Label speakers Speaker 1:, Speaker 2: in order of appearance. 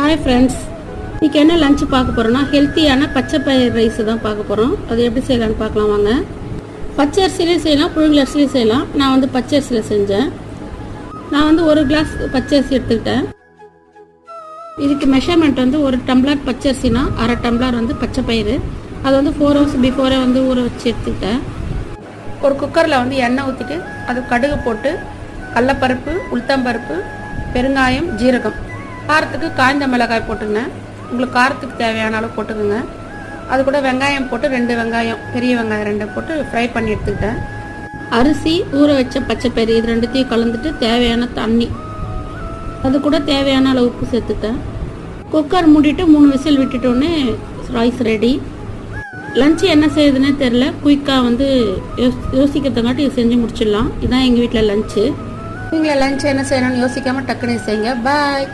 Speaker 1: Hi friends, இன்றைக்கி என்ன lunch பார்க்க போகிறோன்னா ஹெல்த்தியான பச்சை பயிர் ரைஸ் தான் பார்க்க போகிறோம். அது எப்படி செய்யலான்னு பார்க்கலாம் வாங்க. பச்சை அரிசிலையும் செய்யலாம், புழுங்கல் அரிசிலையும் செய்யலாம். நான் வந்து பச்சை அரிசியில் செஞ்சேன். நான் வந்து 1 கிளாஸ் பச்சை அரிசி எடுத்துக்கிட்டேன். இதுக்கு மெஷர்மெண்ட் வந்து 1 டம்ளர் பச்சை அரிசினா 1/2 டம்ளர் வந்து பச்சை பயிர். அது வந்து 4 hours பிஃபோரே வந்து ஊற வச்சு எடுத்துக்கிட்டேன். ஒரு குக்கரில் வந்து எண்ணெய் ஊற்றிட்டு அது கடுகு போட்டு கடலப்பருப்பு, உளுத்தம்பருப்பு, பெருங்காயம், ஜீரகம், காரத்துக்கு காய்ந்த மிளகாய் போட்டுருந்தேன். உங்களுக்கு காரத்துக்கு தேவையான அளவு போட்டுக்கோங்க. அது கூட வெங்காயம் போட்டு 2 வெங்காயம், பெரிய வெங்காயம் 2 போட்டு ஃப்ரை பண்ணி எடுத்துக்கிட்டேன். அரிசி, ஊற வச்ச பச்சை பயிறு இது 2த்தையும் கலந்துட்டு தேவையான தண்ணி, அது கூட தேவையான அளவு உப்பு சேர்த்துட்டேன். குக்கர் மூடிட்டு 3 விசில் விட்டுட்டோன்னே ரைஸ் ரெடி. லஞ்சு என்ன செய்யுதுன்னே தெரில, குயிக்காக வந்து யோசிக்கிறதுங்காட்டி இது செஞ்சு முடிச்சிடலாம். இதுதான் எங்கள் வீட்டில் லஞ்சு. நீங்களே லஞ்சு என்ன செய்யணும்னு யோசிக்காமல் டக்குன்னு செய்யுங்க. பாய்.